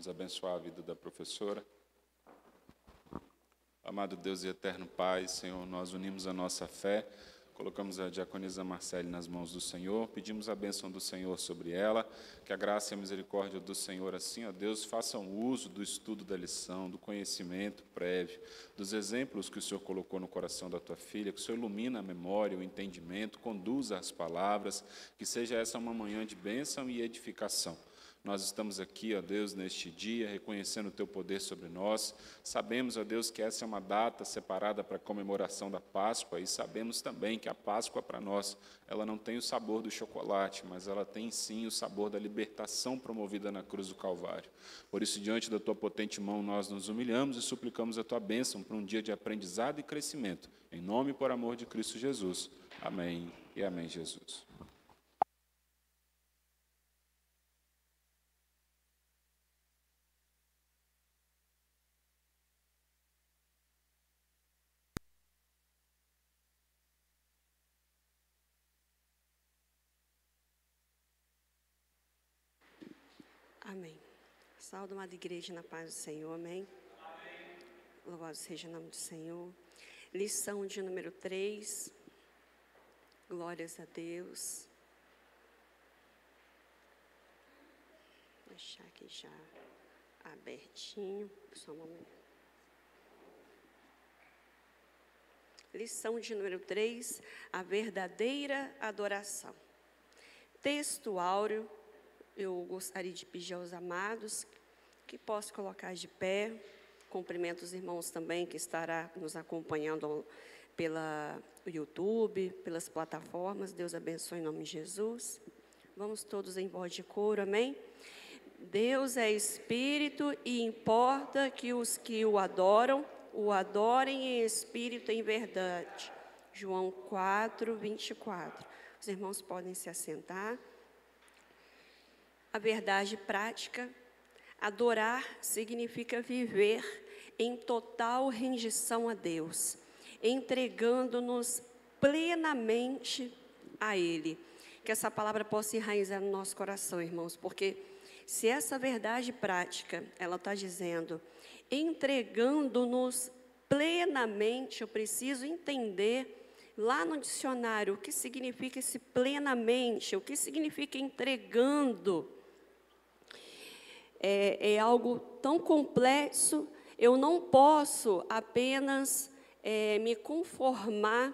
Vamos abençoar a vida da professora. Amado Deus e eterno Pai, Senhor, nós unimos a nossa fé, colocamos a diaconisa Marcele nas mãos do Senhor, pedimos a bênção do Senhor sobre ela, que a graça e a misericórdia do Senhor, assim, ó Deus, façam uso do estudo da lição, do conhecimento prévio, dos exemplos que o Senhor colocou no coração da tua filha, que o Senhor ilumine a memória, o entendimento, conduza as palavras, que seja essa uma manhã de bênção e edificação. Nós estamos aqui, ó Deus, neste dia, reconhecendo o Teu poder sobre nós. Sabemos, ó Deus, que essa é uma data separada para a comemoração da Páscoa, e sabemos também que a Páscoa, para nós, ela não tem o sabor do chocolate, mas ela tem, sim, o sabor da libertação promovida na cruz do Calvário. Por isso, diante da Tua potente mão, nós nos humilhamos e suplicamos a Tua bênção para um dia de aprendizado e crescimento. Em nome e por amor de Cristo Jesus. Amém e amém, Jesus. Amém. Saúde, amada igreja, na paz do Senhor, amém? Amém. Louvado seja o nome do Senhor. Lição de número 3. Glórias a Deus. Vou deixar aqui já abertinho. Só um momento. Lição de número 3. A verdadeira adoração. Texto áureo. Eu gostaria de pedir aos amados que possam colocar de pé. Cumprimento os irmãos também que estará nos acompanhando pela YouTube, pelas plataformas. Deus abençoe em nome de Jesus. Vamos todos em voz de coro, amém? Deus é Espírito e importa que os que o adorem em Espírito e em verdade. João 4, 24. Os irmãos podem se assentar. A verdade prática, adorar significa viver em total rendição a Deus, entregando-nos plenamente a Ele. Que essa palavra possa enraizar no nosso coração, irmãos, porque se essa verdade prática, ela está dizendo, entregando-nos plenamente, eu preciso entender lá no dicionário o que significa esse plenamente, o que significa entregando. É algo tão complexo, eu não posso apenas me conformar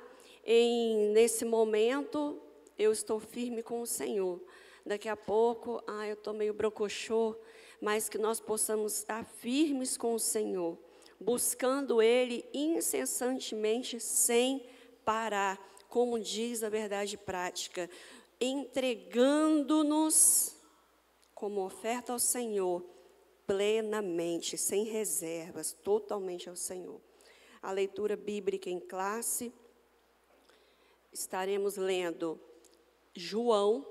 nesse momento, eu estou firme com o Senhor. Daqui a pouco, eu estou meio brocochô, mas que nós possamos estar firmes com o Senhor, buscando Ele incessantemente, sem parar, como diz a verdade prática, entregando-nos como oferta ao Senhor, plenamente, sem reservas, totalmente ao Senhor. A leitura bíblica em classe, estaremos lendo João,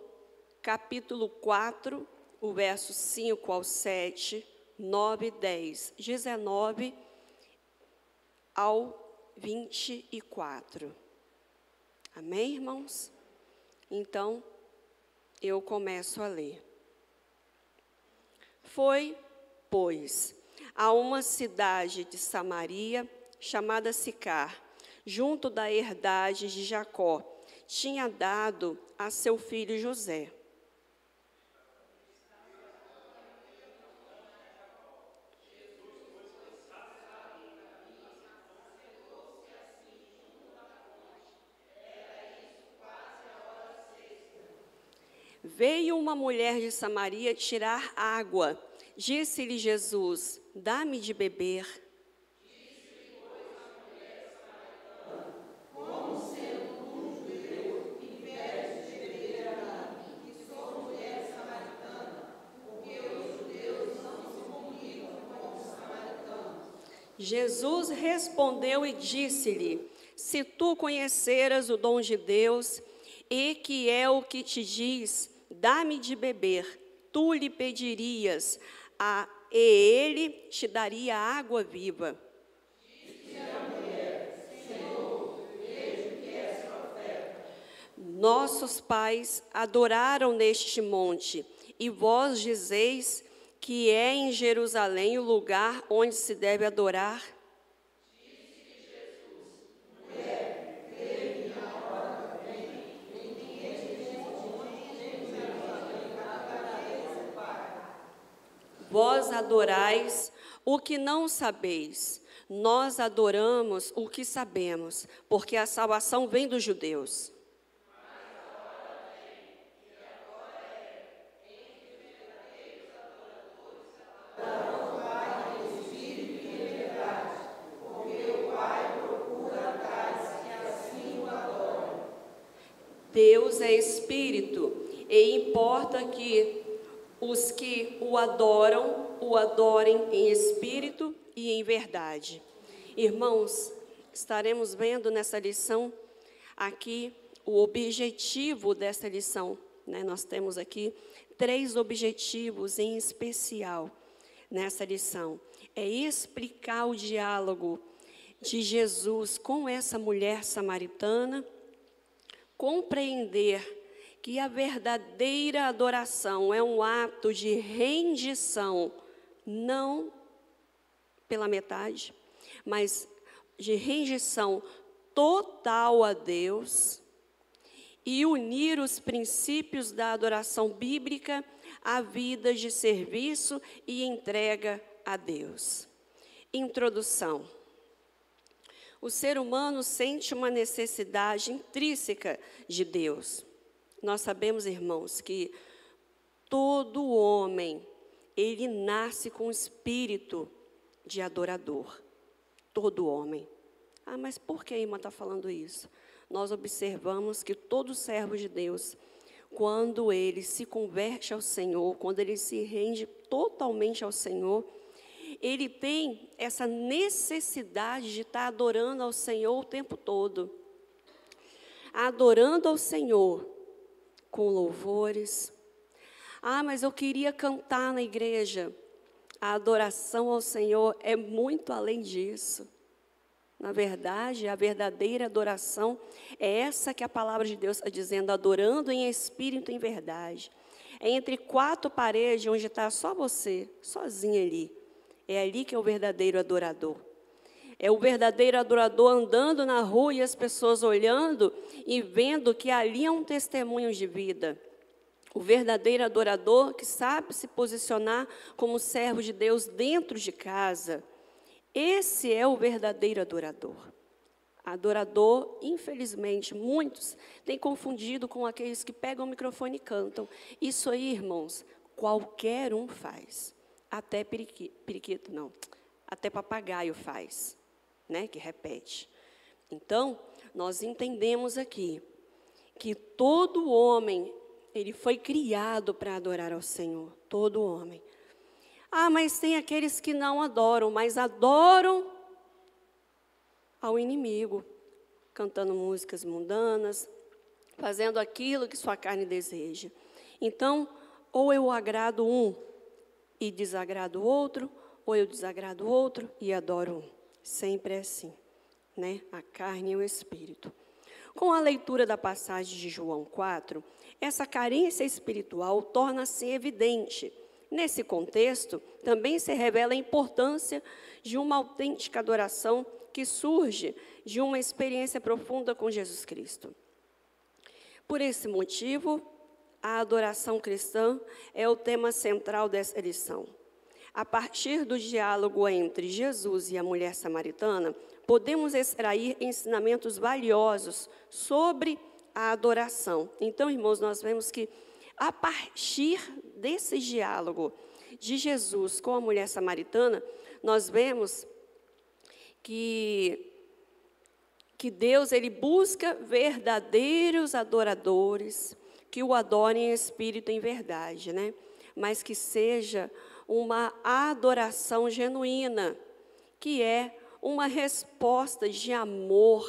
capítulo 4, o verso 5 ao 7, 9 e 10, 19 ao 24. Amém, irmãos? Então, eu começo a ler. Foi, pois, a uma cidade de Samaria, chamada Sicar, junto da herdade de Jacó, tinha dado a seu filho José. Veio uma mulher de Samaria tirar água. Disse-lhe Jesus, dá-me de beber. Disse-lhe, pois, a mulher samaritana, como sendo tu judeu, me pedes de beber a mim, que sou mulher samaritana, porque os judeus não se comunicam com os samaritanos. Jesus respondeu e disse-lhe, se tu conheceras o dom de Deus, e que é o que te diz, dá-me de beber, tu lhe pedirias, e ele te daria água viva. Disse a mulher, Senhor, vejo que és profeta. Nossos pais adoraram neste monte, e vós dizeis, que é em Jerusalém o lugar onde se deve adorar? Vós adorais o que não sabeis, nós adoramos o que sabemos, porque a salvação vem dos judeus. Deus é Espírito, e importa que os que o adorem em espírito e em verdade. Irmãos, estaremos vendo nessa lição aqui o objetivo dessa lição, né? Nós temos aqui 3 objetivos em especial nessa lição. É explicar o diálogo de Jesus com essa mulher samaritana, compreender que a verdadeira adoração é um ato de rendição, não pela metade, mas de rendição total a Deus, e unir os princípios da adoração bíblica à vida de serviço e entrega a Deus. Introdução. O ser humano sente uma necessidade intrínseca de Deus. Nós sabemos, irmãos, que todo homem, ele nasce com o espírito de adorador. Todo homem. Ah, mas por que a irmã está falando isso? Nós observamos que todo servo de Deus, quando ele se converte ao Senhor, quando ele se rende totalmente ao Senhor, ele tem essa necessidade de estar adorando ao Senhor o tempo todo. Adorando ao Senhor com louvores. Ah, mas eu queria cantar na igreja. A adoração ao Senhor é muito além disso. Na verdade, a verdadeira adoração é essa que a palavra de Deus está dizendo, adorando em espírito e em verdade. É entre 4 paredes, onde está só você, sozinho ali. É ali que é o verdadeiro adorador. É o verdadeiro adorador andando na rua e as pessoas olhando e vendo que ali é um testemunho de vida. O verdadeiro adorador que sabe se posicionar como servo de Deus dentro de casa. Esse é o verdadeiro adorador. Adorador, infelizmente, muitos têm confundido com aqueles que pegam o microfone e cantam. Isso aí, irmãos, qualquer um faz. Até periquito, não. Até papagaio faz, né? Que repete. Então, nós entendemos aqui que todo homem, ele foi criado para adorar ao Senhor. Todo homem. Ah, mas tem aqueles que não adoram, mas adoram ao inimigo, cantando músicas mundanas, fazendo aquilo que sua carne deseja. Então, ou eu agrado um e desagrado o outro, ou eu desagrado o outro e adoro um. Sempre é assim, né? A carne e o espírito. Com a leitura da passagem de João 4, essa carência espiritual torna-se evidente. Nesse contexto, também se revela a importância de uma autêntica adoração que surge de uma experiência profunda com Jesus Cristo. Por esse motivo, a adoração cristã é o tema central dessa lição. A partir do diálogo entre Jesus e a mulher samaritana, podemos extrair ensinamentos valiosos sobre a adoração. Então, irmãos, nós vemos que a partir desse diálogo de Jesus com a mulher samaritana, nós vemos que Deus, ele busca verdadeiros adoradores, que o adorem em espírito e em verdade, né? Mas que seja uma adoração genuína, que é uma resposta de amor,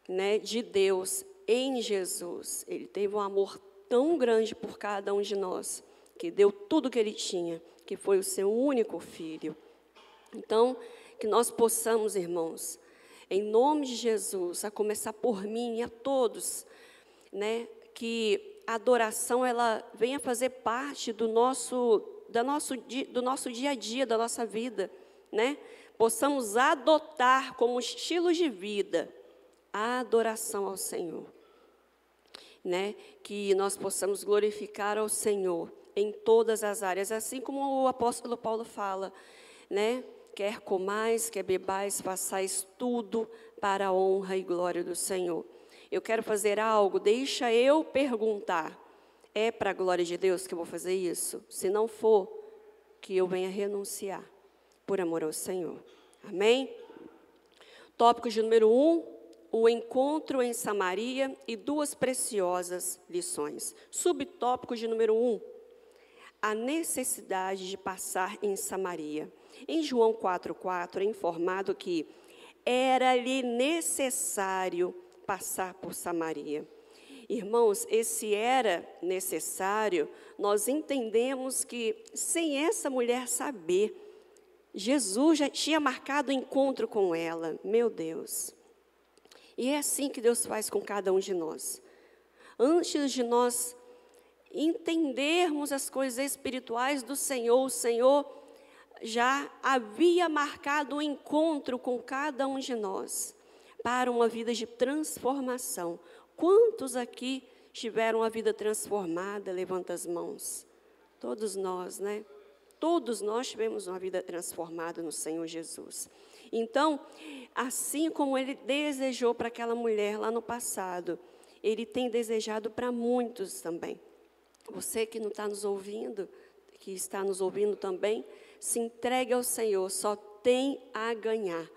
né, de Deus em Jesus. Ele teve um amor tão grande por cada um de nós, que deu tudo que ele tinha, que foi o seu único filho. Então, que nós possamos, irmãos, em nome de Jesus, a começar por mim e a todos, né, que a adoração ela venha fazer parte do nosso do nosso dia a dia, da nossa vida, né? Possamos adotar como estilo de vida a adoração ao Senhor, né? Que nós possamos glorificar ao Senhor em todas as áreas, assim como o apóstolo Paulo fala, né? Quer comais, quer bebais, façais tudo para a honra e glória do Senhor. Eu quero fazer algo, deixa eu perguntar, é para a glória de Deus que eu vou fazer isso? Se não for, que eu venha renunciar, por amor ao Senhor. Amém? Tópico de número 1, o encontro em Samaria e 2 preciosas lições. Subtópico de número 1, a necessidade de passar em Samaria. Em João 4,4 é informado que era-lhe necessário passar por Samaria. Irmãos, esse era necessário, nós entendemos que sem essa mulher saber, Jesus já tinha marcado o encontro com ela, meu Deus. E é assim que Deus faz com cada um de nós. Antes de nós entendermos as coisas espirituais do Senhor, o Senhor já havia marcado um encontro com cada um de nós para uma vida de transformação. Quantos aqui tiveram a vida transformada? Levanta as mãos. Todos nós, né? Todos nós tivemos uma vida transformada no Senhor Jesus. Então, assim como Ele desejou para aquela mulher lá no passado, Ele tem desejado para muitos também. Você que não está nos ouvindo, que está nos ouvindo também, se entregue ao Senhor, só tem a ganhar.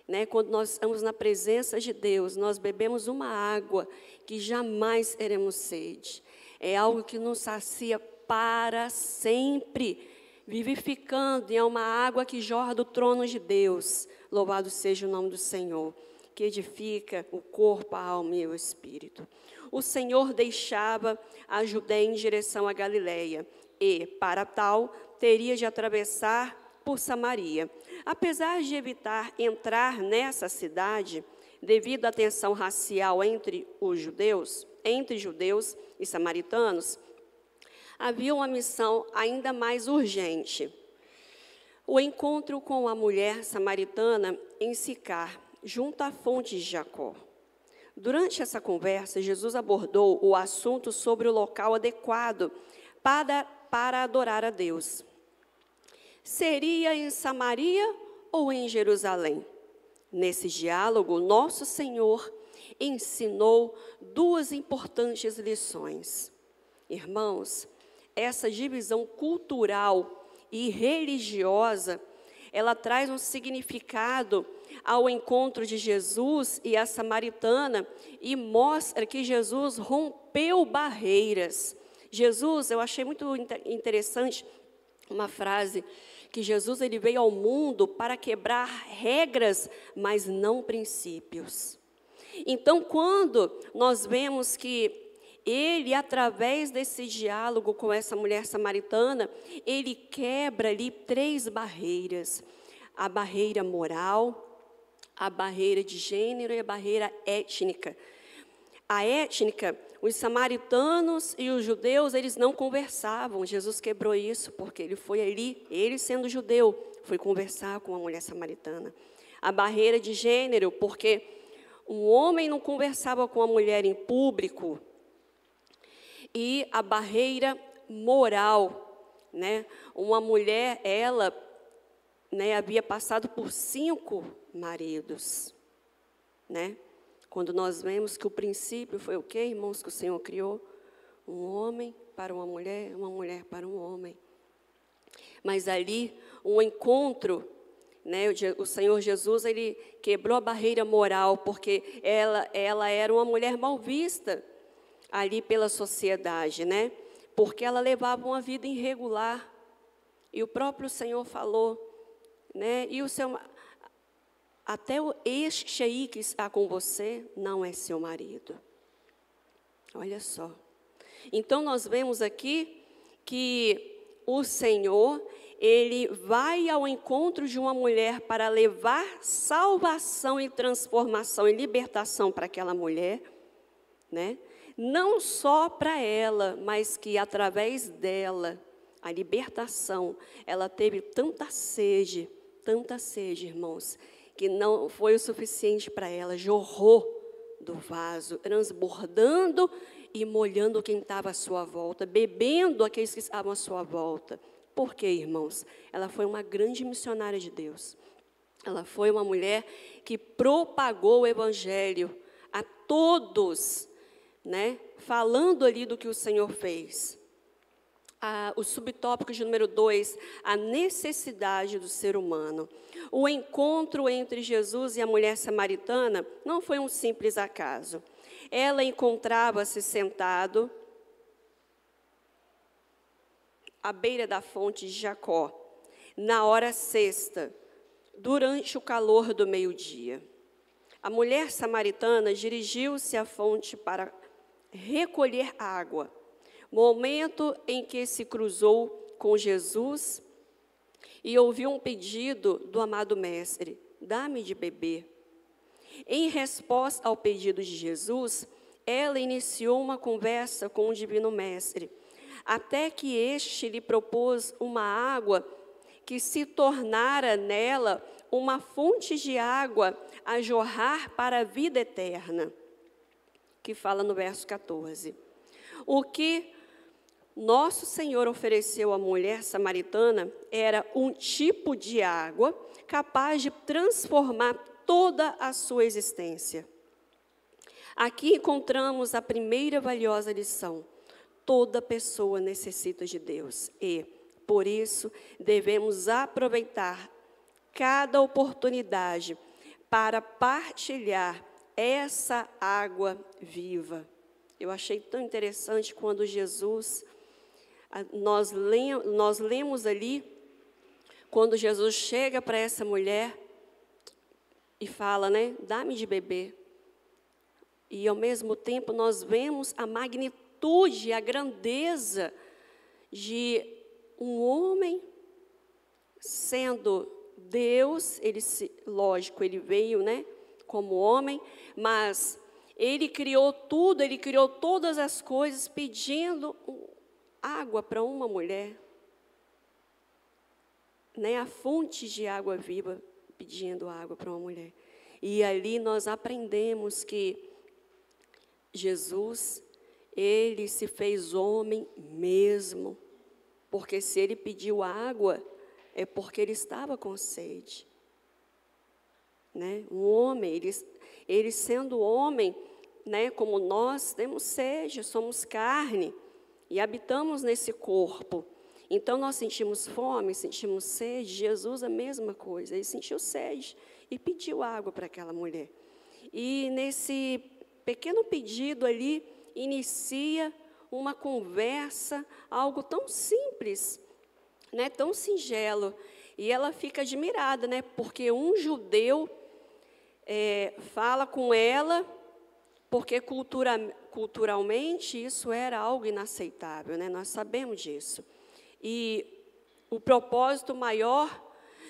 Né? Quando nós estamos na presença de Deus, nós bebemos uma água que jamais teremos sede. É algo que nos sacia para sempre, vivificando, e é uma água que jorra do trono de Deus. Louvado seja o nome do Senhor, que edifica o corpo, a alma e o espírito. O Senhor deixava a Judéia em direção à Galileia e, para tal, teria de atravessar por Samaria. Apesar de evitar entrar nessa cidade, devido à tensão racial entre judeus e samaritanos, havia uma missão ainda mais urgente. O encontro com a mulher samaritana em Sicar, junto à fonte de Jacó. Durante essa conversa, Jesus abordou o assunto sobre o local adequado para adorar a Deus. Seria em Samaria ou em Jerusalém? Nesse diálogo, nosso Senhor ensinou 2 importantes lições. Irmãos, essa divisão cultural e religiosa, ela traz um significado ao encontro de Jesus e a samaritana e mostra que Jesus rompeu barreiras. Jesus, eu achei muito interessante uma frase, que Jesus ele veio ao mundo para quebrar regras, mas não princípios. Então, quando nós vemos que ele, através desse diálogo com essa mulher samaritana, ele quebra ali 3 barreiras. A barreira moral, a barreira de gênero e a barreira étnica. A étnica, os samaritanos e os judeus, eles não conversavam. Jesus quebrou isso, porque ele foi ali, ele sendo judeu, foi conversar com a mulher samaritana. A barreira de gênero, porque um homem não conversava com a mulher em público. E a barreira moral, né? Uma mulher, ela, né, havia passado por 5 maridos, né? Quando nós vemos que o princípio foi o quê, irmãos, que o Senhor criou? Um homem para uma mulher para um homem. Mas ali, um encontro, né, o Senhor Jesus, ele quebrou a barreira moral, porque ela era uma mulher mal vista ali pela sociedade, né? Porque ela levava uma vida irregular. E o próprio Senhor falou, né? E o seu... Até este aí que está com você não é seu marido. Olha só. Então, nós vemos aqui que o Senhor, ele vai ao encontro de uma mulher para levar salvação e transformação e libertação para aquela mulher, né? Não só para ela, mas que através dela, a libertação, ela teve tanta sede, irmãos, que não foi o suficiente para ela, jorrou do vaso, transbordando e molhando quem estava à sua volta, bebendo aqueles que estavam à sua volta. Por quê, irmãos? Ela foi uma grande missionária de Deus. Ela foi uma mulher que propagou o Evangelho a todos, né? Falando ali do que o Senhor fez. O subtópico de número 2, a necessidade do ser humano. O encontro entre Jesus e a mulher samaritana não foi um simples acaso. Ela encontrava-se sentado à beira da fonte de Jacó, na hora sexta, durante o calor do meio-dia. A mulher samaritana dirigiu-se à fonte para recolher água. Momento em que se cruzou com Jesus e ouviu um pedido do amado mestre: dá-me de beber. Em resposta ao pedido de Jesus, ela iniciou uma conversa com o divino mestre, até que este lhe propôs uma água que se tornara nela uma fonte de água a jorrar para a vida eterna, que fala no verso 14. O que nosso Senhor ofereceu à mulher samaritana era um tipo de água capaz de transformar toda a sua existência. Aqui encontramos a primeira valiosa lição: toda pessoa necessita de Deus e, por isso, devemos aproveitar cada oportunidade para partilhar essa água viva. Eu achei tão interessante quando Jesus, nós lemos ali, quando Jesus chega para essa mulher e fala, né, dá-me de beber. E, ao mesmo tempo, nós vemos a magnitude, a grandeza de um homem sendo Deus. Lógico, ele veio, né, como homem, mas ele criou tudo, ele criou todas as coisas, pedindo água para uma mulher, né, a fonte de água viva, pedindo água para uma mulher. E ali nós aprendemos que Jesus, ele se fez homem mesmo, porque se ele pediu água, é porque ele estava com sede, né? Um homem, ele sendo homem, né, como nós temos sede, somos carne e habitamos nesse corpo. Então nós sentimos fome, sentimos sede. Jesus a mesma coisa, ele sentiu sede e pediu água para aquela mulher. E nesse pequeno pedido ali inicia uma conversa, algo tão simples, né, tão singelo. E ela fica admirada, né, porque um judeu fala com ela, porque culturalmente isso era algo inaceitável, né, nós sabemos disso. E o propósito maior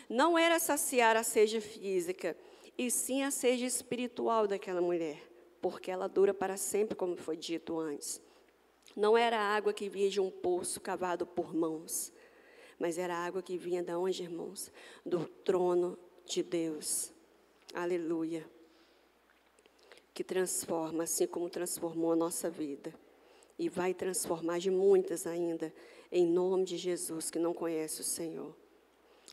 não era saciar a sede física, e sim a sede espiritual daquela mulher, porque ela dura para sempre, como foi dito antes. Não era água que vinha de um poço cavado por mãos, mas era água que vinha de onde, irmãos? Do trono de Deus. Aleluia. Que transforma, assim como transformou a nossa vida. E vai transformar de muitas ainda, em nome de Jesus, que não conhece o Senhor.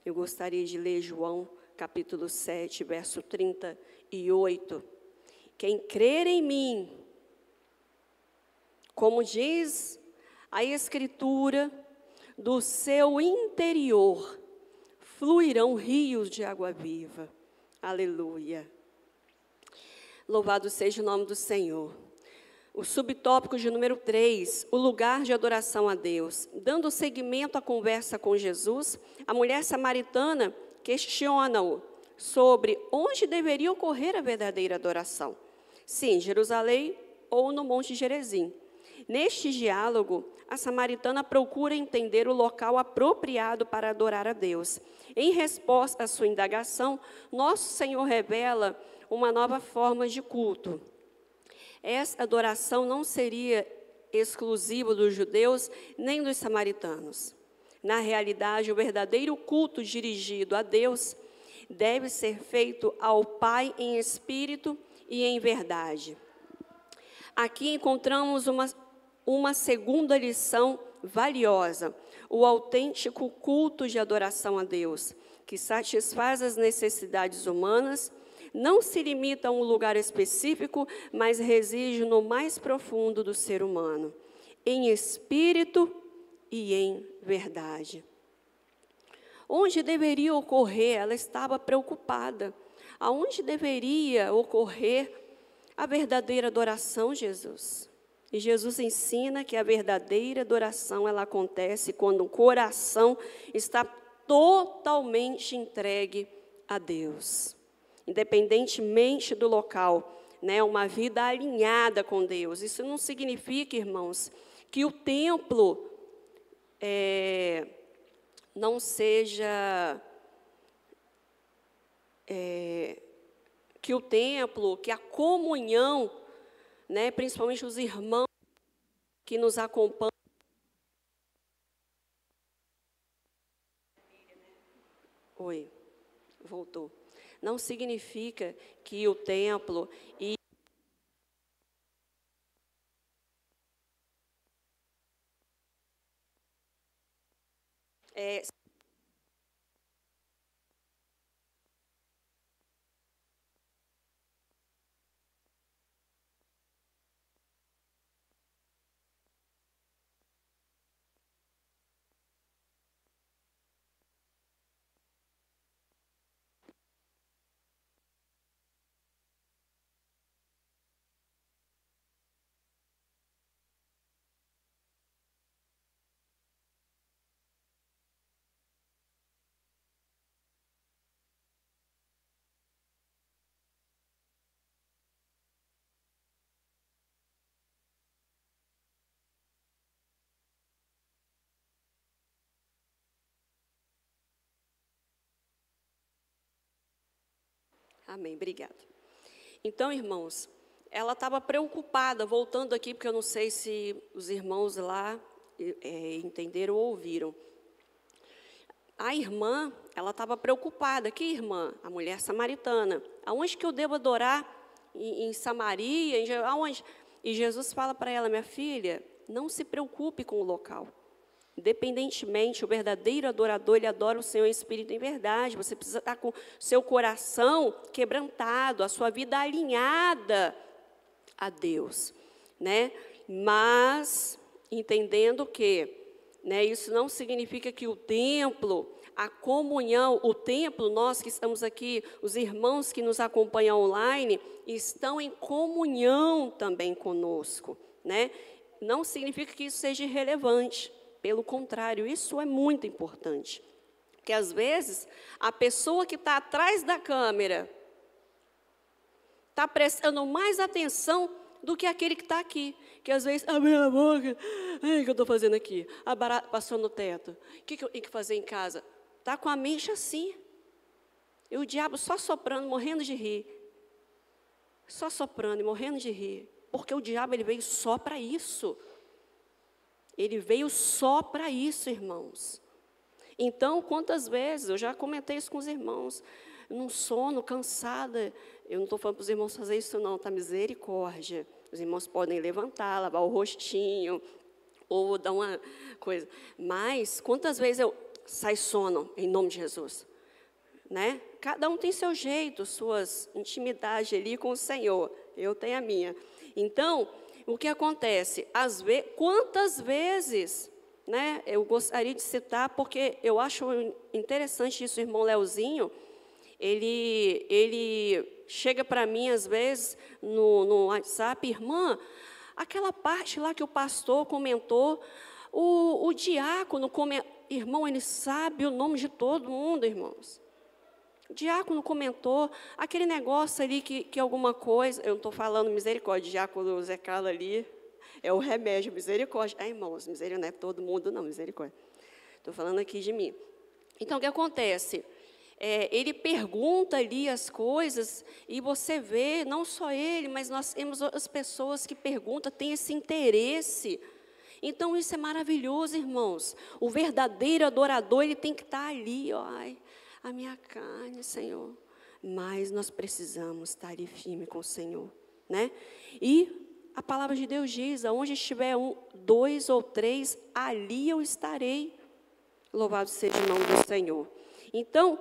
Eu gostaria de ler João, capítulo 7, verso 38. Quem crer em mim, como diz a Escritura, do seu interior fluirão rios de água viva. Aleluia. Louvado seja o nome do Senhor. O subtópico de número 3, o lugar de adoração a Deus. Dando seguimento à conversa com Jesus, a mulher samaritana questiona-o sobre onde deveria ocorrer a verdadeira adoração. Se em Jerusalém ou no Monte Gerizim. Neste diálogo, a samaritana procura entender o local apropriado para adorar a Deus. Em resposta à sua indagação, nosso Senhor revela uma nova forma de culto. Essa adoração não seria exclusiva dos judeus nem dos samaritanos. Na realidade, o verdadeiro culto dirigido a Deus deve ser feito ao Pai em espírito e em verdade. Aqui encontramos uma segunda lição valiosa: o autêntico culto de adoração a Deus, que satisfaz as necessidades humanas, não se limita a um lugar específico, mas reside no mais profundo do ser humano, em espírito e em verdade. Onde deveria ocorrer? Ela estava preocupada. Aonde deveria ocorrer a verdadeira adoração, Jesus? E Jesus ensina que a verdadeira adoração, ela acontece quando o coração está totalmente entregue a Deus. Independentemente do local, né? Uma vida alinhada com Deus. Isso não significa, irmãos, que o templo não seja, que a comunhão, né, principalmente os irmãos que nos acompanham. Oi, voltou. Não significa que o templo e amém, obrigada. Então, irmãos, ela estava preocupada, voltando aqui, porque eu não sei se os irmãos lá entenderam ou ouviram. A irmã, ela estava preocupada. Que irmã? A mulher samaritana. Aonde que eu devo adorar? Em Samaria? Aonde? E Jesus fala para ela: minha filha, não se preocupe com o local. Independentemente, o verdadeiro adorador, ele adora o Senhor em espírito e em verdade. Você precisa estar com seu coração quebrantado, a sua vida alinhada a Deus, né? Mas, entendendo que, né, isso não significa que o templo, a comunhão, o templo, nós que estamos aqui, os irmãos que nos acompanham online, estão em comunhão também conosco, né? Não significa que isso seja irrelevante. Pelo contrário, isso é muito importante. Porque, às vezes, a pessoa que está atrás da câmera está prestando mais atenção do que aquele que está aqui. Que, às vezes, abre a boca, o que eu estou fazendo aqui? A barata passou no teto. O que eu tenho que fazer em casa? Está com a mente assim. E o diabo só soprando, morrendo de rir. Só soprando e morrendo de rir. Porque o diabo, ele veio só para isso. Ele veio só para isso, irmãos. Então, quantas vezes, eu já comentei isso com os irmãos, num sono, cansada, eu não estou falando para os irmãos fazer isso não, tá? Misericórdia. Os irmãos podem levantar, lavar o rostinho, ou dar uma coisa. Mas, quantas vezes eu saio sono, em nome de Jesus? Né? Cada um tem seu jeito, suas intimidades ali com o Senhor. Eu tenho a minha. Então, o que acontece? Quantas vezes, né, eu gostaria de citar, porque eu acho interessante isso, o irmão Leozinho, ele chega para mim, às vezes, no WhatsApp: irmã, aquela parte lá que o pastor comentou, o diácono comentou. Irmão, ele sabe o nome de todo mundo, irmãos. O diácono comentou aquele negócio ali que alguma coisa, eu não estou falando misericórdia, diácono Zé Carlos ali, é o remédio, misericórdia. Irmãos, misericórdia não é todo mundo não, misericórdia. Estou falando aqui de mim. Então, o que acontece? Ele pergunta ali as coisas e você vê, não só ele, mas nós temos as pessoas que perguntam, têm esse interesse Então isso é maravilhoso, irmãos. O verdadeiro adorador, ele tem que estar ali, ó, ai, a minha carne, Senhor. Mas nós precisamos estar ali firme com o Senhor, né? E a palavra de Deus diz, aonde estiver dois ou três, ali eu estarei. Louvado seja o nome do Senhor. Então,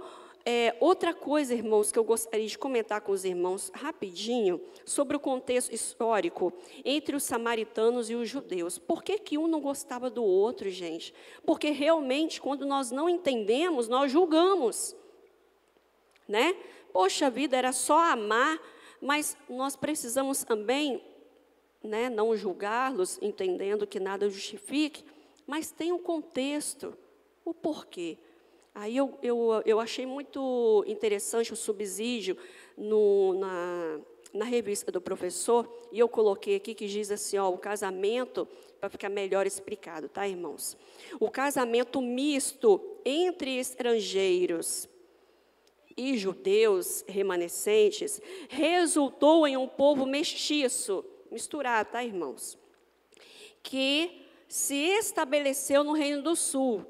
outra coisa, irmãos, que eu gostaria de comentar com os irmãos rapidinho, sobre o contexto histórico entre os samaritanos e os judeus. Por que que um não gostava do outro, gente? Porque realmente, quando nós não entendemos, nós julgamos, né? Poxa vida, era só amar, mas nós precisamos também, né, não julgá-los, entendendo que nada justifique, mas tem um contexto, o porquê. Aí eu achei muito interessante o subsídio na revista do professor, e eu coloquei aqui que diz assim, ó, o casamento, para ficar melhor explicado, tá, irmãos? O casamento misto entre estrangeiros e judeus remanescentes resultou em um povo mestiço, misturado, tá, irmãos? Que se estabeleceu no Reino do Sul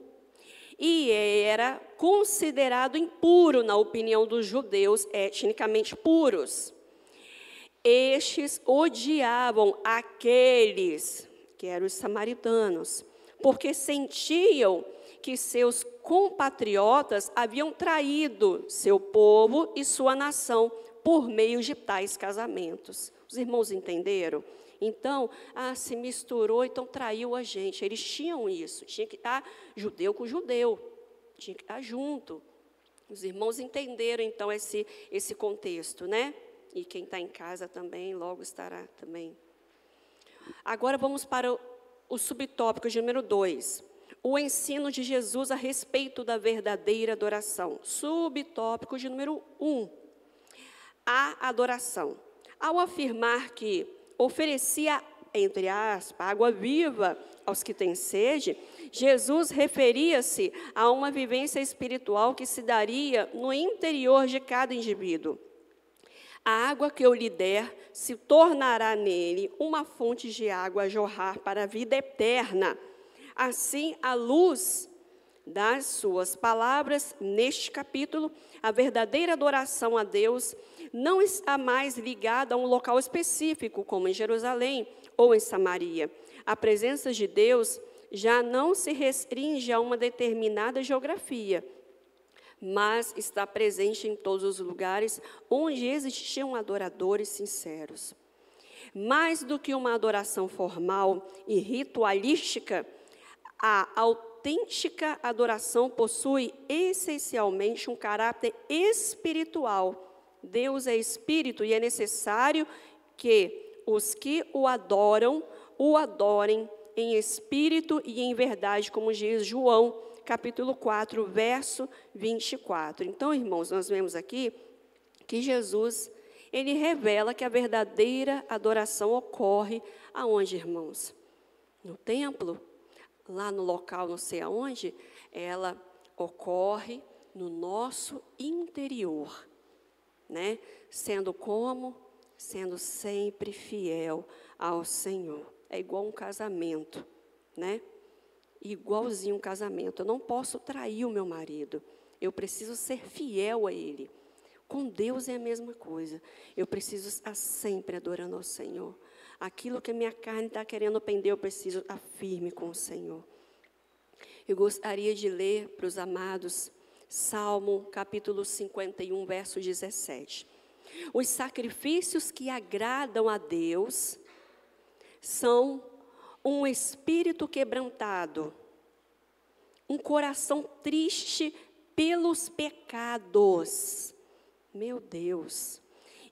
e era considerado impuro na opinião dos judeus etnicamente puros. Estes odiavam aqueles que eram os samaritanos, porque sentiam que seus compatriotas haviam traído seu povo e sua nação por meio de tais casamentos. Os irmãos entenderam? Então, se misturou, então traiu a gente. Eles tinham isso, tinha que estar judeu com judeu, tinha que estar junto. Os irmãos entenderam, então, esse contexto, né? E quem está em casa também, logo estará também. Agora vamos para o subtópico de número 2. O ensino de Jesus a respeito da verdadeira adoração. Subtópico de número 1. A adoração. Ao afirmar que oferecia, entre aspas, água viva aos que têm sede, Jesus referia-se a uma vivência espiritual que se daria no interior de cada indivíduo. A água que eu lhe der se tornará nele uma fonte de água a jorrar para a vida eterna. Assim, à luz das suas palavras, neste capítulo, a verdadeira adoração a Deus não está mais ligada a um local específico, como em Jerusalém ou em Samaria. A presença de Deus já não se restringe a uma determinada geografia, mas está presente em todos os lugares onde existiam adoradores sinceros. Mais do que uma adoração formal e ritualística, a autêntica adoração possui essencialmente um caráter espiritual. Deus é espírito e é necessário que os que o adorem em espírito e em verdade, como diz João, capítulo 4, verso 24. Então, irmãos, nós vemos aqui que Jesus, ele revela que a verdadeira adoração ocorre aonde, irmãos? No templo, lá no local não sei aonde, ela ocorre no nosso interior, né? Sendo como? Sendo sempre fiel ao Senhor. É igual um casamento, né? Igualzinho um casamento. Eu não posso trair o meu marido. Eu preciso ser fiel a ele. Com Deus é a mesma coisa. Eu preciso estar sempre adorando ao Senhor. Aquilo que a minha carne está querendo pender, eu preciso estar firme com o Senhor. Eu gostaria de ler para os amados Salmo, capítulo 51, verso 17. Os sacrifícios que agradam a Deus são um espírito quebrantado, um coração triste pelos pecados, meu Deus,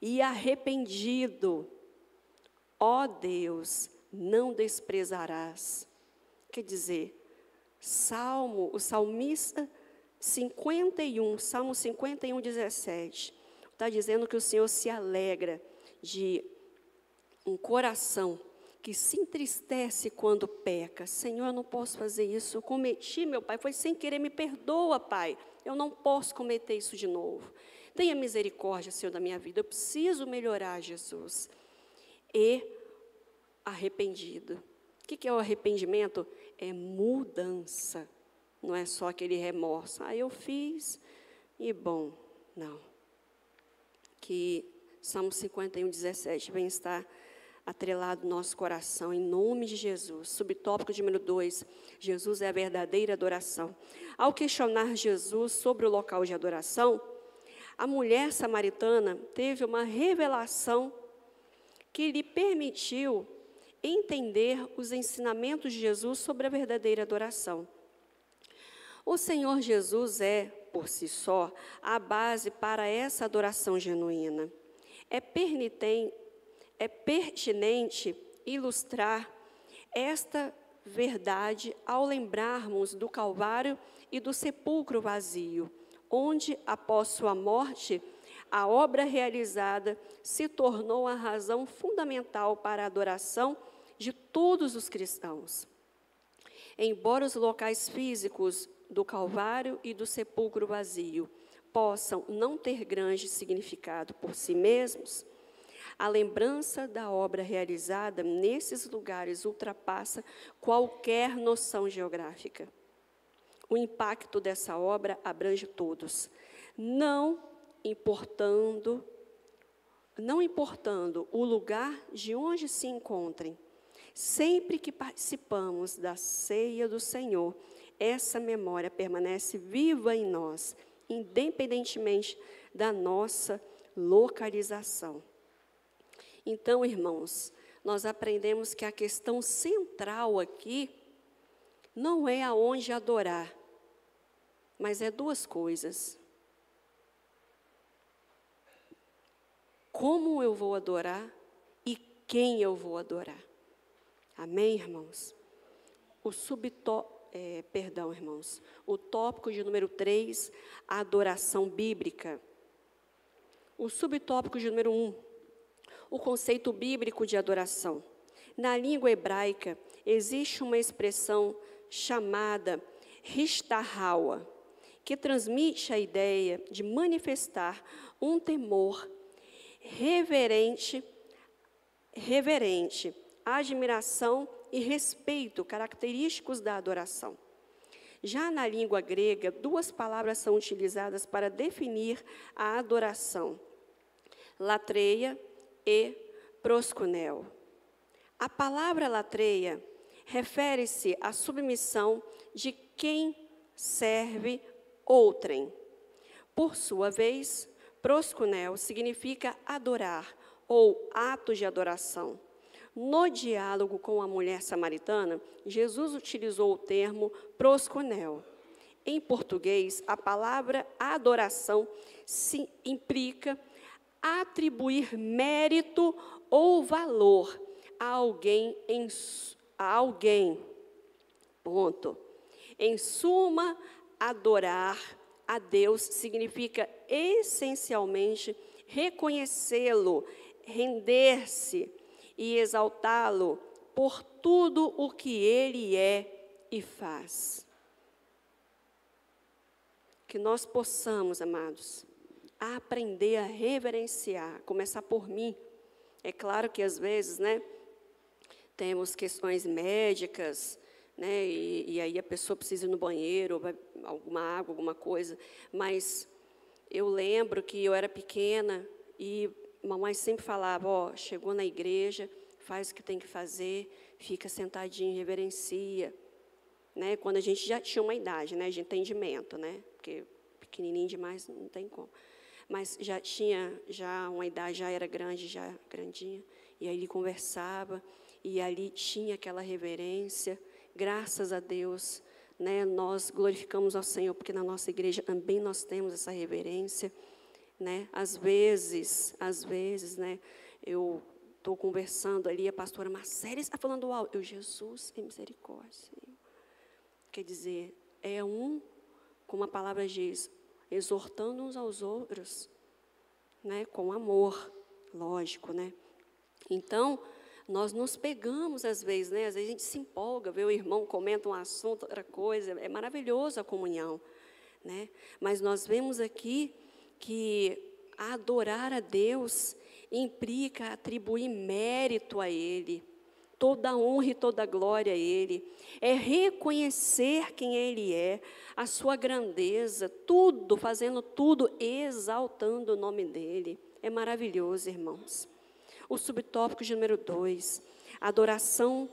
e arrependido, ó Deus, não desprezarás. Quer dizer, o salmista 51, Salmo 51, 17, está dizendo que o Senhor se alegra de um coração que se entristece quando peca. Senhor, eu não posso fazer isso, eu cometi, meu Pai, foi sem querer, me perdoa, Pai, eu não posso cometer isso de novo. Tenha misericórdia, Senhor, da minha vida, eu preciso melhorar, Jesus. E arrependido, que é o arrependimento? É mudança, não é só aquele remorso. Eu fiz e bom, não. Que Salmo 51, 17 vem estar atrelado no nosso coração, em nome de Jesus. Subtópico número 2, Jesus é a verdadeira adoração. Ao questionar Jesus sobre o local de adoração, a mulher samaritana teve uma revelação que lhe permitiu entender os ensinamentos de Jesus sobre a verdadeira adoração. O Senhor Jesus é, por si só, a base para essa adoração genuína. É pertinente ilustrar esta verdade ao lembrarmos do Calvário e do sepulcro vazio, onde, após sua morte, a obra realizada se tornou a razão fundamental para a adoração de todos os cristãos. Embora os locais físicos do Calvário e do sepulcro vazio possam não ter grande significado por si mesmos, a lembrança da obra realizada nesses lugares ultrapassa qualquer noção geográfica. O impacto dessa obra abrange todos, não importando o lugar de onde se encontrem. Sempre que participamos da ceia do Senhor, essa memória permanece viva em nós, independentemente da nossa localização. Então, irmãos, nós aprendemos que a questão central aqui não é aonde adorar, mas é duas coisas. Como eu vou adorar e quem eu vou adorar. Amém, irmãos? Irmãos, o tópico de número 3, a adoração bíblica. O subtópico de número 1, o conceito bíblico de adoração. Na língua hebraica, existe uma expressão chamada Hishtahawa, que transmite a ideia de manifestar um temor reverente, admiração e respeito, característicos da adoração. Já na língua grega, duas palavras são utilizadas para definir a adoração: latreia e proskuneo. A palavra latreia refere-se à submissão de quem serve outrem. Por sua vez, proskuneo significa adorar ou ato de adoração. No diálogo com a mulher samaritana, Jesus utilizou o termo proskuneo. Em português, a palavra adoração implica atribuir mérito ou valor a alguém. Ponto. Em suma, adorar a Deus significa essencialmente reconhecê-lo, render-se e exaltá-lo por tudo o que ele é e faz. Que nós possamos, amados, aprender a reverenciar, começar por mim. É claro que às vezes, temos questões médicas, e aí a pessoa precisa ir no banheiro, alguma água, alguma coisa, mas eu lembro que eu era pequena e mamãe sempre falava, chegou na igreja, faz o que tem que fazer, fica sentadinho, reverencia, quando a gente já tinha uma idade, de entendimento, porque pequenininho demais não tem como, mas já tinha uma idade, já era grande, já grandinha, e aí ele conversava, e ali tinha aquela reverência. Graças a Deus, nós glorificamos ao Senhor, porque na nossa igreja também nós temos essa reverência, Às vezes, eu estou conversando ali, a pastora Marcela está falando alto, Jesus é misericórdia, Senhor. Quer dizer, como a palavra diz, exortando uns aos outros, com amor, lógico, Então, nós nos pegamos às vezes, às vezes a gente se empolga, vê o irmão comenta um assunto, outra coisa, é maravilhoso a comunhão, Mas nós vemos aqui que adorar a Deus implica atribuir mérito a Ele, toda honra e toda glória a Ele. É reconhecer quem Ele é, a sua grandeza, tudo, fazendo tudo, exaltando o nome dEle. É maravilhoso, irmãos. O subtópico de número 2, adoração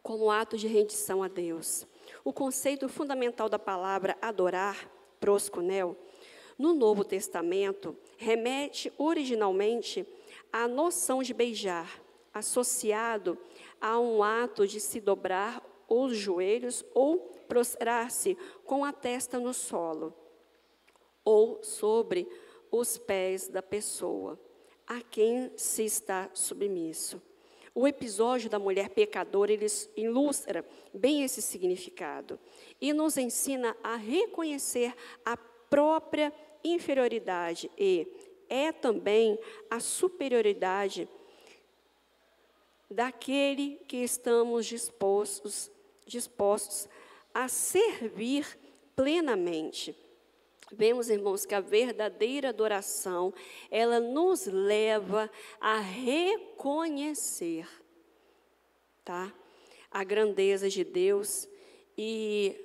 como ato de rendição a Deus. O conceito fundamental da palavra adorar, proskuneo, no Novo Testamento, remete originalmente à noção de beijar, associado a um ato de se dobrar os joelhos ou prostrar-se com a testa no solo, ou sobre os pés da pessoa a quem se está submisso. O episódio da mulher pecadora, ele ilustra bem esse significado e nos ensina a reconhecer a própria inferioridade e é também a superioridade daquele que estamos dispostos a servir plenamente. Vemos, irmãos, que a verdadeira adoração, ela nos leva a reconhecer, tá? A grandeza de Deus e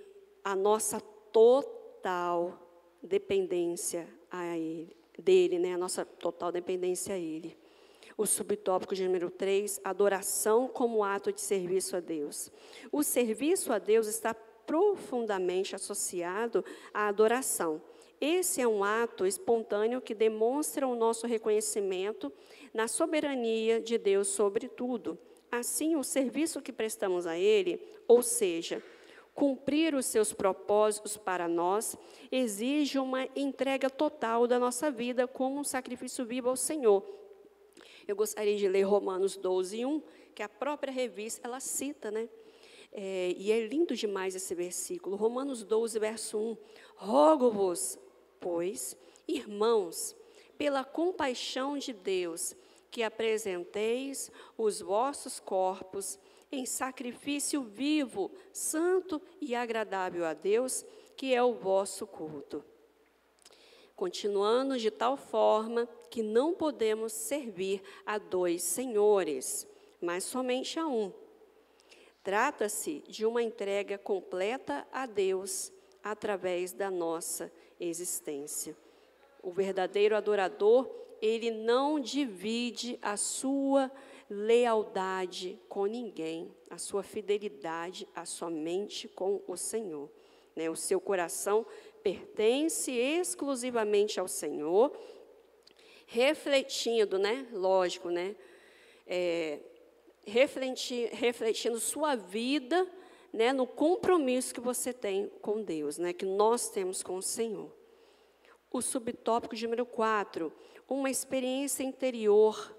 a nossa total dependência a Ele, dele, né? A nossa total dependência a Ele. O subtópico de número 3, adoração como ato de serviço a Deus. O serviço a Deus está profundamente associado à adoração. Esse é um ato espontâneo que demonstra o nosso reconhecimento na soberania de Deus sobre tudo. Assim, o serviço que prestamos a Ele, ou seja, cumprir os seus propósitos para nós, exige uma entrega total da nossa vida como um sacrifício vivo ao Senhor. Eu gostaria de ler Romanos 12:1, que a própria revista, ela cita, né? E é lindo demais esse versículo. Romanos 12, verso 1. Rogo-vos, pois, irmãos, pela compaixão de Deus, que apresenteis os vossos corpos em sacrifício vivo, santo e agradável a Deus, que é o vosso culto. Continuando de tal forma que não podemos servir a dois senhores, mas somente a um. Trata-se de uma entrega completa a Deus através da nossa existência. O verdadeiro adorador, ele não divide a sua lealdade com ninguém, a sua fidelidade somente com o Senhor. Né? O seu coração pertence exclusivamente ao Senhor, refletindo, né? Lógico, né? Refletindo sua vida, né, no compromisso que você tem com Deus, né, que nós temos com o Senhor. O subtópico de número 4, uma experiência interior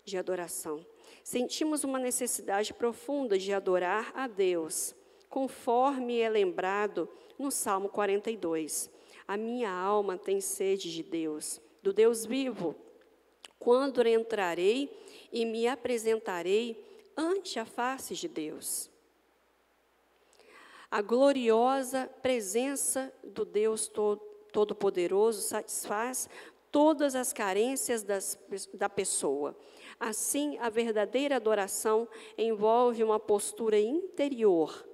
de adoração. Sentimos uma necessidade profunda de adorar a Deus, conforme é lembrado no Salmo 42. A minha alma tem sede de Deus, do Deus vivo. Quando entrarei e me apresentarei ante a face de Deus. A gloriosa presença do Deus Todo-Poderoso satisfaz todas as carências da pessoa. Assim, a verdadeira adoração envolve uma postura interior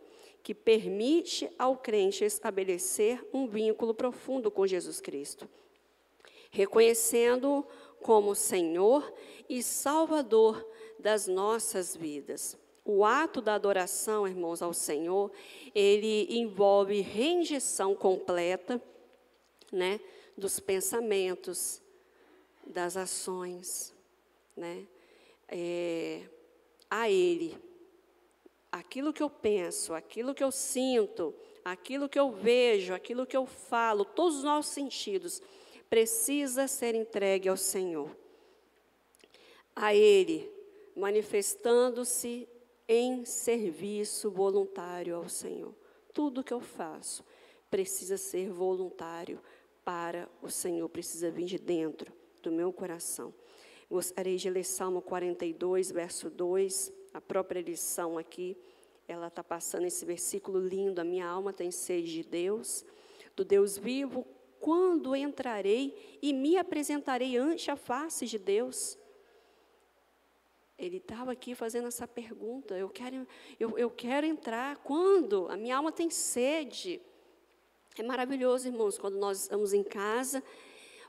que permite ao crente estabelecer um vínculo profundo com Jesus Cristo, reconhecendo-o como Senhor e Salvador das nossas vidas. O ato da adoração, irmãos, ao Senhor, ele envolve rendição completa, né, dos pensamentos, das ações, né, a Ele. Aquilo que eu penso, aquilo que eu sinto, aquilo que eu vejo, aquilo que eu falo, todos os nossos sentidos, precisa ser entregue ao Senhor. A Ele, manifestando-se em serviço voluntário ao Senhor. Tudo que eu faço precisa ser voluntário para o Senhor, precisa vir de dentro do meu coração. Gostaria de ler Salmo 42, verso 2, a própria lição aqui, ela está passando esse versículo lindo, a minha alma tem sede de Deus, do Deus vivo, quando entrarei e me apresentarei ante a face de Deus. Ele estava aqui fazendo essa pergunta, eu quero entrar, quando? A minha alma tem sede. É maravilhoso, irmãos, quando nós estamos em casa,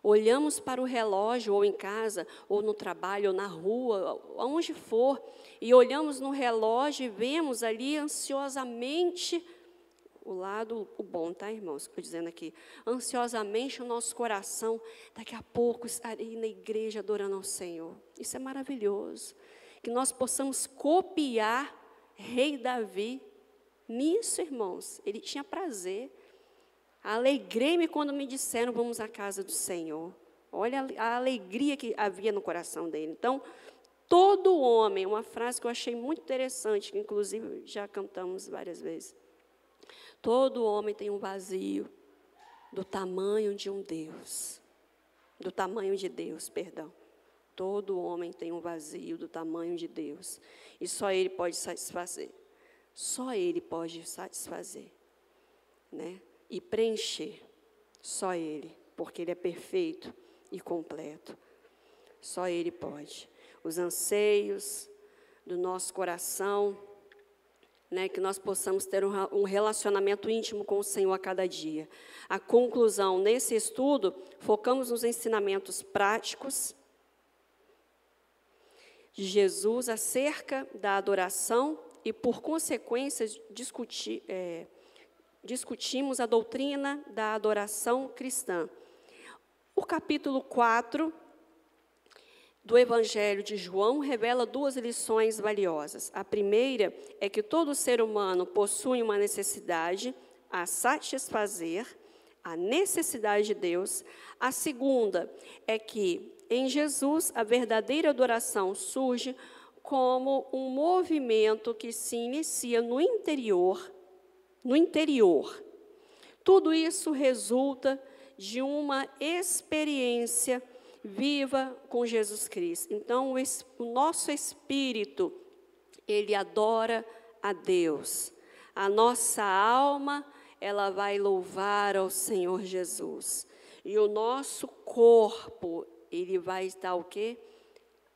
olhamos para o relógio, ou em casa, ou no trabalho, ou na rua, aonde for, e olhamos no relógio e vemos ali ansiosamente, o bom, tá, irmãos, estou dizendo aqui, ansiosamente o nosso coração, daqui a pouco estarei na igreja adorando ao Senhor. Isso é maravilhoso, que nós possamos copiar rei Davi nisso, irmãos. Ele tinha prazer. Alegrei-me quando me disseram, vamos à casa do Senhor. Olha a alegria que havia no coração dele. Então, todo homem, uma frase que eu achei muito interessante, que inclusive já cantamos várias vezes. Todo homem tem um vazio do tamanho de um Deus. Do tamanho de Deus, perdão. Todo homem tem um vazio do tamanho de Deus. E só Ele pode satisfazer. Só Ele pode satisfazer, né? E preencher, só Ele, porque Ele é perfeito e completo. Só Ele pode. Os anseios do nosso coração, né, que nós possamos ter um relacionamento íntimo com o Senhor a cada dia. A conclusão, nesse estudo, focamos nos ensinamentos práticos de Jesus acerca da adoração e, por consequência, discutimos a doutrina da adoração cristã. O capítulo 4 do Evangelho de João revela 2 lições valiosas. A primeira é que todo ser humano possui uma necessidade a satisfazer, a necessidade de Deus. A segunda é que, em Jesus, a verdadeira adoração surge como um movimento que se inicia no interior. Tudo isso resulta de uma experiência viva com Jesus Cristo. Então, o nosso espírito, ele adora a Deus. A nossa alma, ela vai louvar ao Senhor Jesus. E o nosso corpo, ele vai estar o quê?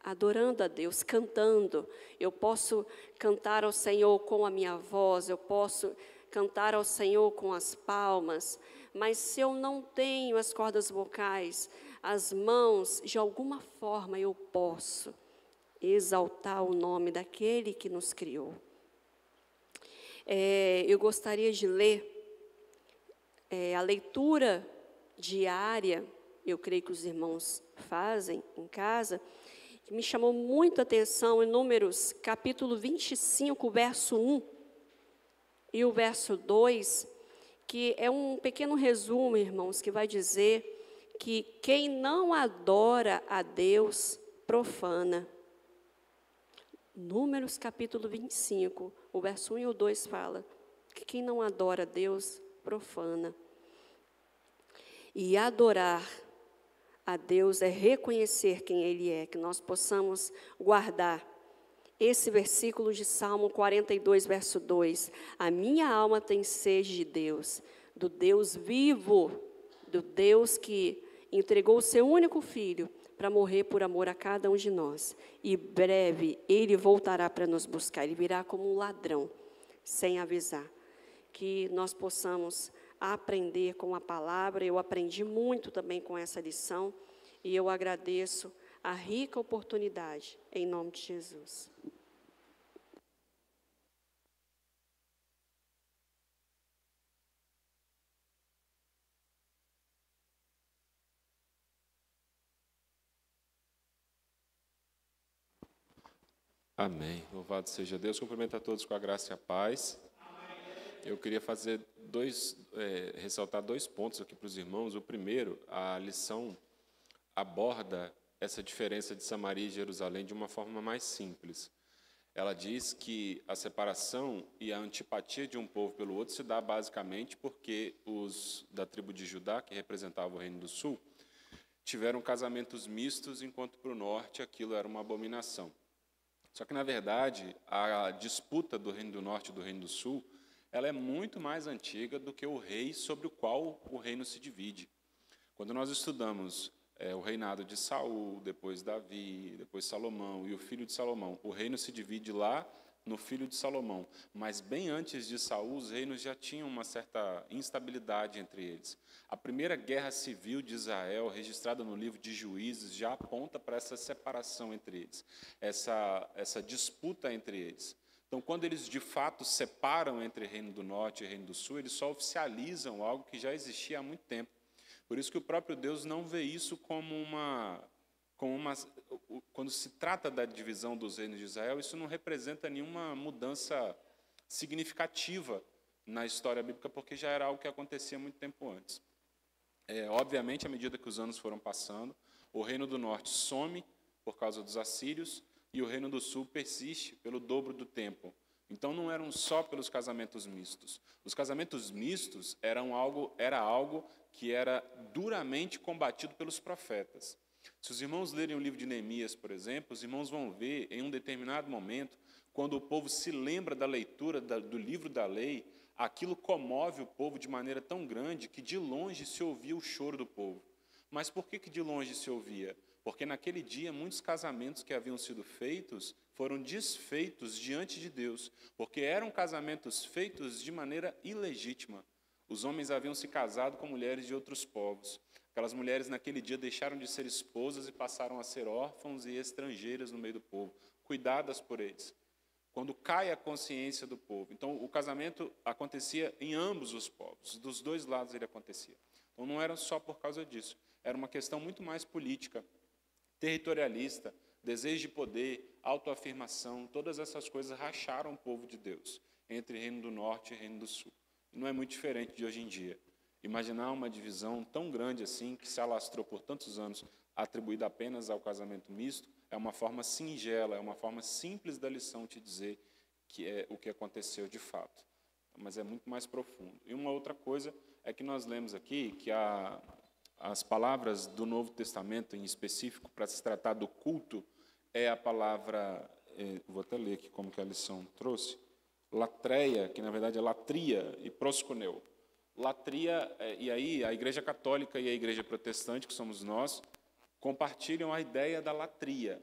Adorando a Deus, cantando. Eu posso cantar ao Senhor com a minha voz, eu posso cantar ao Senhor com as palmas, mas se eu não tenho as cordas vocais, as mãos, de alguma forma eu posso exaltar o nome daquele que nos criou. Eu gostaria de ler a leitura diária, eu creio que os irmãos fazem em casa, que me chamou muito a atenção em Números, capítulo 25, verso 1, e o verso 2, que é um pequeno resumo, irmãos, que vai dizer que quem não adora a Deus, profana. Números capítulo 25, o verso 1 e o 2 fala que quem não adora a Deus, profana. E adorar a Deus é reconhecer quem Ele é, que nós possamos guardar esse versículo de Salmo 42, verso 2. A minha alma tem sede de Deus, do Deus vivo, do Deus que entregou o seu único filho para morrer por amor a cada um de nós. E breve Ele voltará para nos buscar, Ele virá como um ladrão, sem avisar. Que nós possamos aprender com a palavra. Eu aprendi muito também com essa lição, e eu agradeço a rica oportunidade, em nome de Jesus. Amém. Louvado seja Deus. Cumprimento a todos com a graça e a paz. Eu queria ressaltar 2 pontos aqui para os irmãos. O primeiro, a lição aborda essa diferença de Samaria e Jerusalém de uma forma mais simples. Ela diz que a separação e a antipatia de um povo pelo outro se dá basicamente porque os da tribo de Judá, que representavam o Reino do Sul, tiveram casamentos mistos, enquanto para o norte aquilo era uma abominação. Só que, na verdade, a disputa do Reino do Norte e do Reino do Sul, ela é muito mais antiga do que o rei sobre o qual o reino se divide. Quando nós estudamos o reinado de Saul, depois Davi, depois Salomão e o filho de Salomão. O reino se divide lá no filho de Salomão, mas bem antes de Saul, os reinos já tinham uma certa instabilidade entre eles. A primeira guerra civil de Israel, registrada no livro de Juízes, já aponta para essa separação entre eles, essa disputa entre eles. Então, quando eles de fato separam entre Reino do Norte e Reino do Sul, eles só oficializam algo que já existia há muito tempo. Por isso que o próprio Deus não vê isso como uma quando se trata da divisão dos reinos de Israel, isso não representa nenhuma mudança significativa na história bíblica, porque já era algo que acontecia muito tempo antes. Obviamente, à medida que os anos foram passando, o reino do norte some por causa dos assírios e o reino do sul persiste pelo dobro do tempo. Então, não eram só pelos casamentos mistos. Os casamentos mistos era algo que era duramente combatido pelos profetas. Se os irmãos lerem o livro de Neemias, por exemplo, os irmãos vão ver, em um determinado momento, quando o povo se lembra da leitura do livro da lei, aquilo comove o povo de maneira tão grande que de longe se ouvia o choro do povo. Mas por que de longe se ouvia? Porque naquele dia muitos casamentos que haviam sido feitos foram desfeitos diante de Deus, porque eram casamentos feitos de maneira ilegítima. Os homens haviam se casado com mulheres de outros povos. Aquelas mulheres naquele dia deixaram de ser esposas e passaram a ser órfãos e estrangeiras no meio do povo, cuidadas por eles. Quando cai a consciência do povo. Então, o casamento acontecia em ambos os povos, dos dois lados ele acontecia. Então, não era só por causa disso, era uma questão muito mais política, territorialista, desejo de poder, autoafirmação, todas essas coisas racharam o povo de Deus, entre Reino do Norte e Reino do Sul. E não é muito diferente de hoje em dia. Imaginar uma divisão tão grande assim, que se alastrou por tantos anos, atribuída apenas ao casamento misto, é uma forma singela, é uma forma simples da lição te dizer que é o que aconteceu de fato. Mas é muito mais profundo. E uma outra coisa é que nós lemos aqui que as palavras do Novo Testamento, em específico, para se tratar do culto, é a palavra, vou até ler aqui como que a lição trouxe, latreia, que na verdade é latria, e proskuneu. Latria, e aí a Igreja Católica e a Igreja Protestante, que somos nós, compartilham a ideia da latria,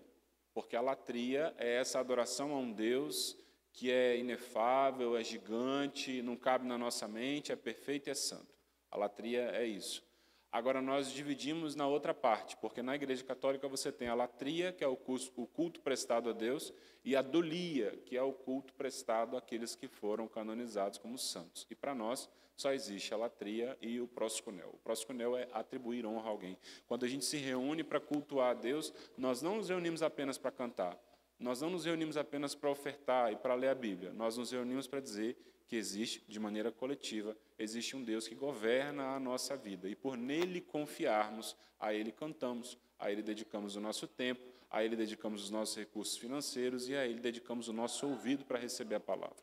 porque a latria é essa adoração a um Deus que é inefável, é gigante, não cabe na nossa mente, é perfeito e é santo. A latria é isso. Agora, nós dividimos na outra parte, porque na Igreja Católica você tem a latria, que é o culto prestado a Deus, e a dolia, que é o culto prestado àqueles que foram canonizados como santos. E para nós, só existe a latria e o proskunel. O proskunel é atribuir honra a alguém. Quando a gente se reúne para cultuar a Deus, nós não nos reunimos apenas para cantar, nós não nos reunimos apenas para ofertar e para ler a Bíblia, nós nos reunimos para dizer que existe, de maneira coletiva, existe um Deus que governa a nossa vida. E por nele confiarmos, a Ele cantamos, a Ele dedicamos o nosso tempo, a Ele dedicamos os nossos recursos financeiros e a Ele dedicamos o nosso ouvido para receber a palavra.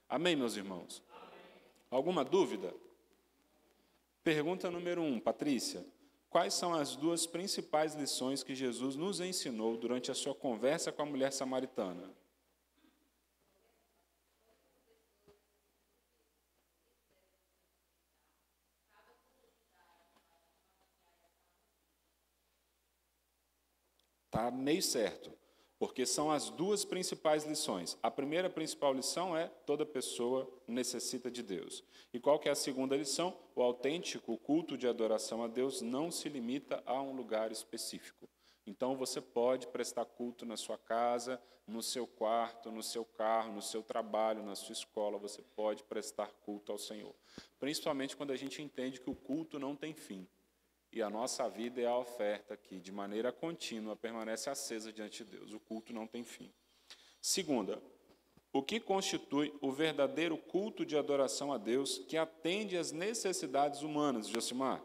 Amém, meus irmãos? Alguma dúvida? Pergunta número 1, Patrícia. Quais são as duas principais lições que Jesus nos ensinou durante a sua conversa com a mulher samaritana? Está meio certo, porque são as duas principais lições. A primeira principal lição é: toda pessoa necessita de Deus. E qual que é a segunda lição? O autêntico culto de adoração a Deus não se limita a um lugar específico. Então, você pode prestar culto na sua casa, no seu quarto, no seu carro, no seu trabalho, na sua escola, você pode prestar culto ao Senhor. Principalmente quando a gente entende que o culto não tem fim. E a nossa vida é a oferta que, de maneira contínua, permanece acesa diante de Deus. O culto não tem fim. Segunda, o que constitui o verdadeiro culto de adoração a Deus que atende às necessidades humanas, Josimar?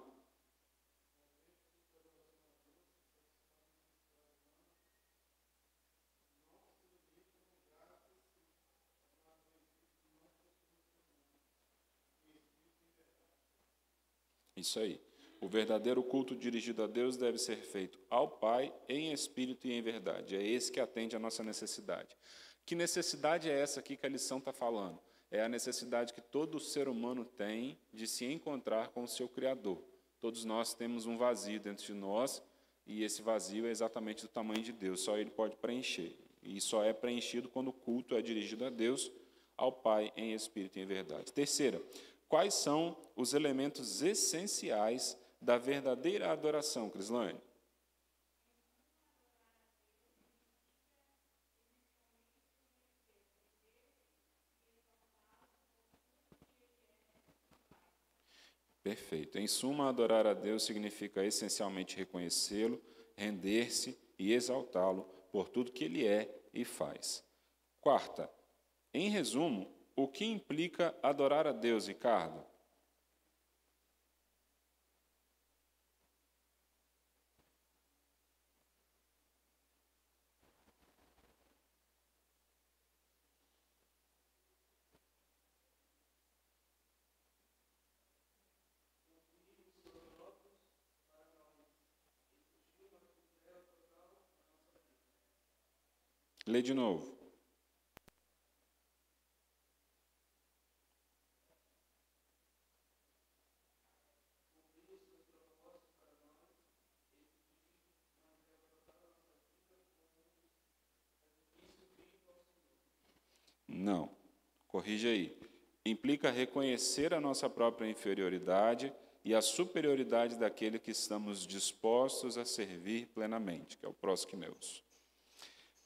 Isso aí. O verdadeiro culto dirigido a Deus deve ser feito ao Pai em espírito e em verdade. É esse que atende à nossa necessidade. Que necessidade é essa aqui que a lição está falando? É a necessidade que todo ser humano tem de se encontrar com o seu Criador. Todos nós temos um vazio dentro de nós e esse vazio é exatamente do tamanho de Deus, só Ele pode preencher. E só é preenchido quando o culto é dirigido a Deus, ao Pai, em espírito e em verdade. Terceira, quais são os elementos essenciais da verdadeira adoração, Crislane? Perfeito. Em suma, adorar a Deus significa essencialmente reconhecê-lo, render-se e exaltá-lo por tudo que Ele é e faz. Quarta, em resumo, o que implica adorar a Deus, Ricardo? Lê de novo. Não. Corrige aí. Implica reconhecer a nossa própria inferioridade e a superioridade daquele que estamos dispostos a servir plenamente, que é o prosquimeus.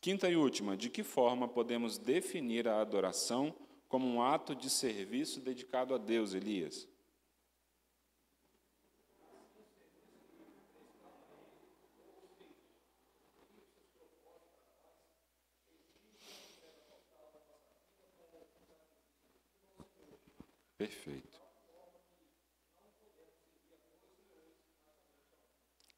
Quinta e última, de que forma podemos definir a adoração como um ato de serviço dedicado a Deus, Elias? Perfeito.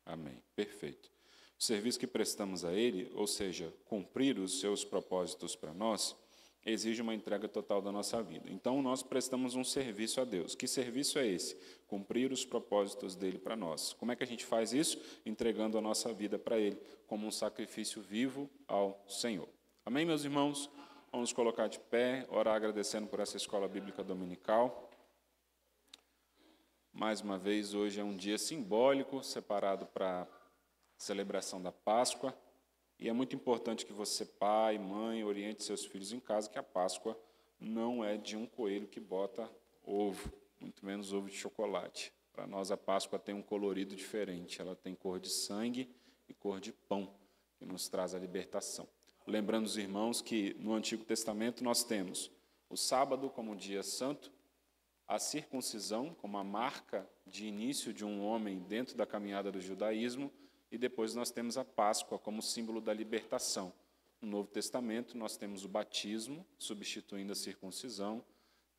Amém. Perfeito. O serviço que prestamos a Ele, ou seja, cumprir os seus propósitos para nós, exige uma entrega total da nossa vida. Então, nós prestamos um serviço a Deus. Que serviço é esse? Cumprir os propósitos dEle para nós. Como é que a gente faz isso? Entregando a nossa vida para Ele, como um sacrifício vivo ao Senhor. Amém, meus irmãos? Vamos colocar de pé, orar agradecendo por essa escola bíblica dominical. Mais uma vez, hoje é um dia simbólico, separado para a celebração da Páscoa. E é muito importante que você, pai, mãe, oriente seus filhos em casa, que a Páscoa não é de um coelho que bota ovo, muito menos ovo de chocolate. Para nós, a Páscoa tem um colorido diferente. Ela tem cor de sangue e cor de pão, que nos traz a libertação. Lembrando os irmãos que no Antigo Testamento nós temos o sábado como dia santo, a circuncisão como a marca de início de um homem dentro da caminhada do judaísmo, e depois nós temos a Páscoa como símbolo da libertação. No Novo Testamento nós temos o batismo, substituindo a circuncisão,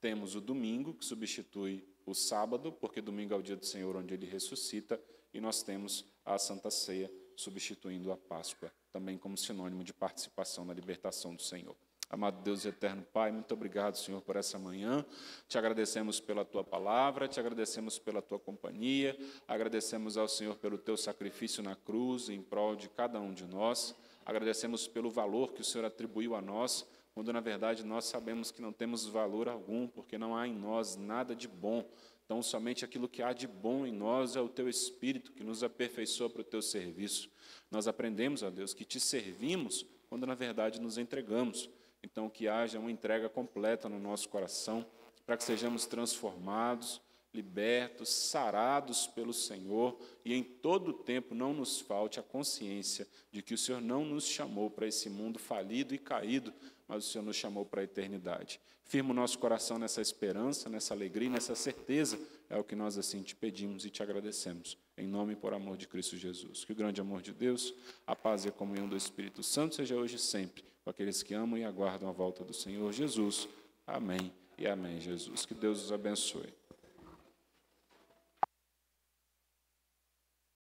temos o domingo, que substitui o sábado, porque domingo é o dia do Senhor onde Ele ressuscita, e nós temos a Santa Ceia, substituindo a Páscoa, também como sinônimo de participação na libertação do Senhor. Amado Deus e eterno Pai, muito obrigado, Senhor, por essa manhã. Te agradecemos pela Tua palavra, te agradecemos pela Tua companhia, agradecemos ao Senhor pelo Teu sacrifício na cruz, em prol de cada um de nós. Agradecemos pelo valor que o Senhor atribuiu a nós, quando, na verdade, nós sabemos que não temos valor algum, porque não há em nós nada de bom. Então, somente aquilo que há de bom em nós é o Teu Espírito, que nos aperfeiçoa para o Teu serviço. Nós aprendemos, ó Deus, que Te servimos, quando, na verdade, nos entregamos. Então, que haja uma entrega completa no nosso coração, para que sejamos transformados, libertos, sarados pelo Senhor, e em todo o tempo não nos falte a consciência de que o Senhor não nos chamou para esse mundo falido e caído, mas o Senhor nos chamou para a eternidade. Firma o nosso coração nessa esperança, nessa alegria, nessa certeza, é o que nós assim te pedimos e te agradecemos, em nome e por amor de Cristo Jesus. Que o grande amor de Deus, a paz e a comunhão do Espírito Santo seja hoje e sempre, com aqueles que amam e aguardam a volta do Senhor Jesus. Amém e amém, Jesus. Que Deus os abençoe.